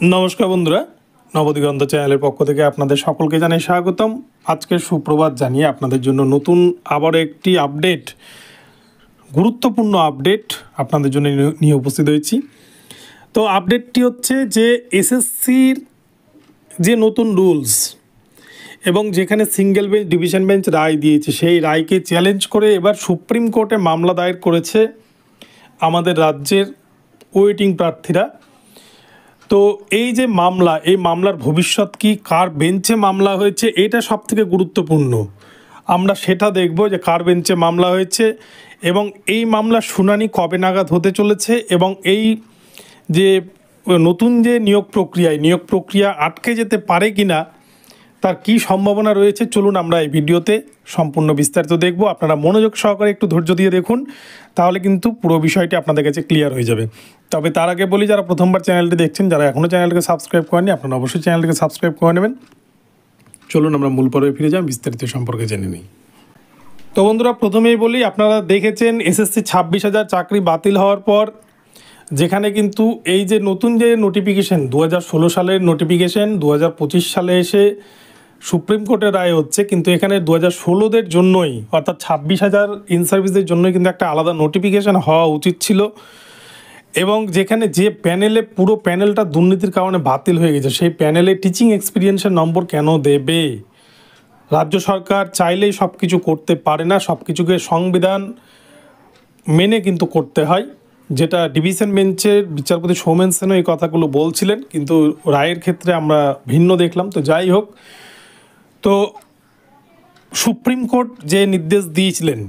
नमस्कार बंधुरा नवदिगंत चैनल पक्ष থেকে আপনাদের সকলকে জানাই স্বাগতম। আজকে সুপ্রভাত জানিয়ে আপনাদের জন্য নতুন আবার একটি আপডেট গুরুত্বপূর্ণ আপডেট আপনাদের জন্য নিয়ে উপস্থিত হয়েছি। তো আপডেটটি হচ্ছে যে এসএসসির যে নতুন রুলস এবং যেখানে সিঙ্গেল বেঞ্চ ডিভিশন বেঞ্চ রায় দিয়েছে সেই রায়কে চ্যালেঞ্জ করে এবার সুপ্রিম কোর্টে মামলা দায়ের করেছে আমাদের রাজ্যের ওয়েটিং প্রার্থীরা। তো এই যে মামলা, এই মামলার ভবিষ্যৎ কি, কার বেঞ্চে মামলা হয়েছে, এটা সবথেকে গুরুত্বপূর্ণ। আমরা সেটা দেখব যে কার বেঞ্চে মামলা হয়েছে এবং এই মামলার শুনানি কবে নাগাদ হতে চলেছে এবং এই যে নতুন যে নিয়োগ প্রক্রিয়া আটকে যেতে পারে কি না, তার কী সম্ভাবনা রয়েছে। চলুন আমরা এই ভিডিওতে সম্পূর্ণ বিস্তারিত দেখব। আপনারা মনোযোগ সহকারে একটু ধৈর্য দিয়ে দেখুন, তাহলে কিন্তু পুরো বিষয়টি আপনাদের কাছে ক্লিয়ার হয়ে যাবে। তবে তার আগে বলি, যারা প্রথমবার চ্যানেলটি দেখছেন, যারা এখনও চ্যানেলটিকে সাবস্ক্রাইব করেননি, আপনারা অবশ্যই চ্যানেলটিকে সাবস্ক্রাইব করে নেবেন। চলুন আমরা মূল পর্বে ফিরে যাই, বিস্তারিত সম্পর্কে জেনে নিই। তো বন্ধুরা, প্রথমেই বলি, আপনারা দেখেছেন এসএসসি 26,000 চাকরি বাতিল হওয়ার পর যেখানে কিন্তু এই যে নতুন যে নোটিফিকেশন 2016 সালের নোটিফিকেশন 2025 সালে এসে সুপ্রিম কোর্টের রায় হচ্ছে, কিন্তু এখানে 2016দের জন্যই অর্থাৎ 26,000 ইন সার্ভিসের জন্যই কিন্তু একটা আলাদা নোটিফিকেশান হওয়া উচিত ছিল। এবং যেখানে যে প্যানেলে পুরো প্যানেলটা দুর্নীতির কারণে বাতিল হয়ে গেছে, সেই প্যানেলে টিচিং এক্সপিরিয়েন্সের নম্বর কেন দেবে? রাজ্য সরকার চাইলেই সব কিছু করতে পারে না, সব কিছুকে সংবিধান মেনে কিন্তু করতে হয়, যেটা ডিভিশন বেঞ্চের বিচারপতি সৌমেন সেনও এই কথাগুলো বলছিলেন, কিন্তু রায়ের ক্ষেত্রে আমরা ভিন্ন দেখলাম। তো যাই হোক, তো সুপ্রিম কোর্ট যে নির্দেশ দিয়েছিলেন,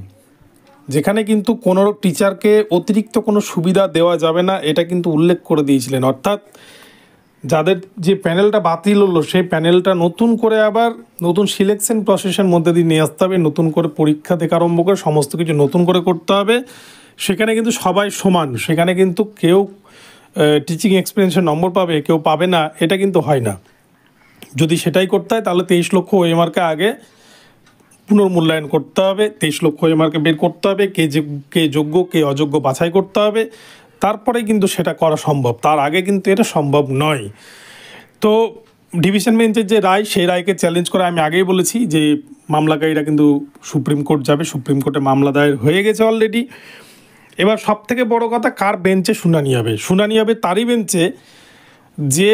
যেখানে কিন্তু কোনো টিচারকে অতিরিক্ত কোনো সুবিধা দেওয়া যাবে না, এটা কিন্তু উল্লেখ করে দিয়েছিলেন। অর্থাৎ যাদের যে প্যানেলটা বাতিল হলো, সেই প্যানেলটা নতুন করে আবার নতুন সিলেকশন প্রসেসের মধ্যে দিয়ে নিয়ে আসতে হবে, নতুন করে পরীক্ষা থেকে আরম্ভ করে সমস্ত কিছু নতুন করে করতে হবে। সেখানে কিন্তু সবাই সমান, সেখানে কিন্তু কেউ টিচিং এক্সপিরিয়েন্সের নম্বর পাবে, কেউ পাবে না, এটা কিন্তু হয় না। যদি সেটাই করতে হয় তাহলে 23 লক্ষ ওএমআরকে আগে পুনর্মূল্যায়ন করতে হবে, 23 লক্ষ ওএমআরকে বের করতে হবে, কে যোগ্য কে অযোগ্য বাছাই করতে হবে, তারপরে কিন্তু সেটা করা সম্ভব। তার আগে কিন্তু এটা সম্ভব নয়। তো ডিভিশন বেঞ্চের যে রায়, সেই রায়কে চ্যালেঞ্জ করে আমি আগেই বলেছি যে মামলাকারীরা কিন্তু সুপ্রিম কোর্ট যাবে। সুপ্রিম কোর্টে মামলা দায়ের হয়ে গেছে অলরেডি। এবার সব থেকে বড় কথা, কার বেঞ্চে শুনানি হবে? শুনানি হবে তারই বেঞ্চে যে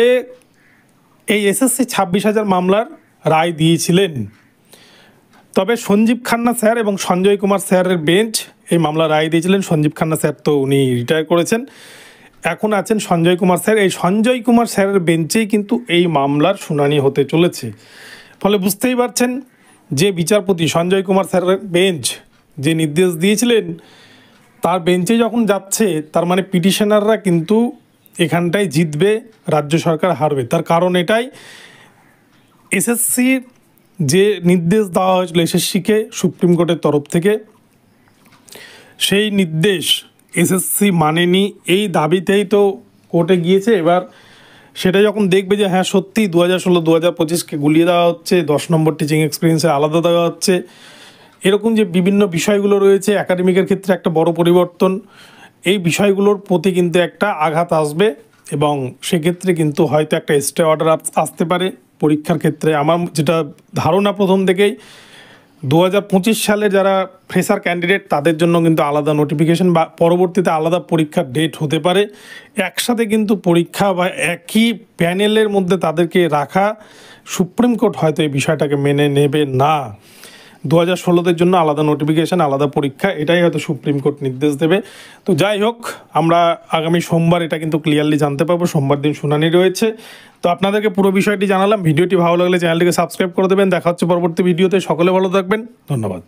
এই এসএসসি 26,000 মামলার রায় দিয়েছিলেন। তবে সঞ্জীব খান্না স্যার এবং সঞ্জয় কুমার স্যারের বেঞ্চ এই মামলা রায় দিয়েছিলেন। সঞ্জীব খান্না স্যার তো উনি রিটায়ার করেছেন, এখন আছেন সঞ্জয় কুমার স্যার। এই সঞ্জয় কুমার স্যারের বেঞ্চেই কিন্তু এই মামলার শুনানি হতে চলেছে। ফলে বুঝতেই পারছেন যে বিচারপতি সঞ্জয় কুমার স্যারের বেঞ্চ যে নির্দেশ দিয়েছিলেন, তার বেঞ্চে যখন যাচ্ছে, তার মানে পিটিশনাররা কিন্তু এখানটায় জিতবে, রাজ্য সরকার হারবে। তার কারণ এটাই, এসএসসির যে নির্দেশ দেওয়া হয়েছিল এসএসসিকে সুপ্রিম কোর্টের তরফ থেকে, সেই নির্দেশ এসএসসি মানেনি। এই দাবিতেই তো কোর্টে গিয়েছে। এবার সেটা যখন দেখবে যে হ্যাঁ সত্যি 2016 2025কে গুলিয়ে দেওয়া হচ্ছে, 10 নম্বর টিচিং এক্সপিরিয়েন্সে আলাদা দেওয়া হচ্ছে, এরকম যে বিভিন্ন বিষয়গুলো রয়েছে একাডেমিকের ক্ষেত্রে একটা বড় পরিবর্তন, এই বিষয়গুলোর প্রতি কিন্তু একটা আঘাত আসবে এবং সেক্ষেত্রে কিন্তু হয়তো একটা স্টে অর্ডার আসতে পারে পরীক্ষার ক্ষেত্রে। আমার যেটা ধারণা প্রথম থেকেই, 2025 সালে যারা ফ্রেশার ক্যান্ডিডেট তাদের জন্য কিন্তু আলাদা নোটিফিকেশন বা পরবর্তীতে আলাদা পরীক্ষার ডেট হতে পারে। একসাথে কিন্তু পরীক্ষা বা একই প্যানেলের মধ্যে তাদেরকে রাখা, সুপ্রিম কোর্ট হয়তো এই বিষয়টাকে মেনে নেবে না। 2016দের জন্য আলাদা নোটিফিকেশান, আলাদা পরীক্ষা, এটাই হয়তো সুপ্রিম কোর্ট নির্দেশ দেবে। তো যাই হোক, আমরা আগামী সোমবার এটা কিন্তু ক্লিয়ারলি জানতে পারবো। সোমবার দিন শুনানি রয়েছে। তো আপনাদেরকে পুরো বিষয়টি জানালাম। ভিডিওটি ভালো লাগলে চ্যানেলটিকে সাবস্ক্রাইব করে দেবেন। দেখা হচ্ছে পরবর্তী ভিডিওতে। সকলে ভালো থাকবেন, ধন্যবাদ।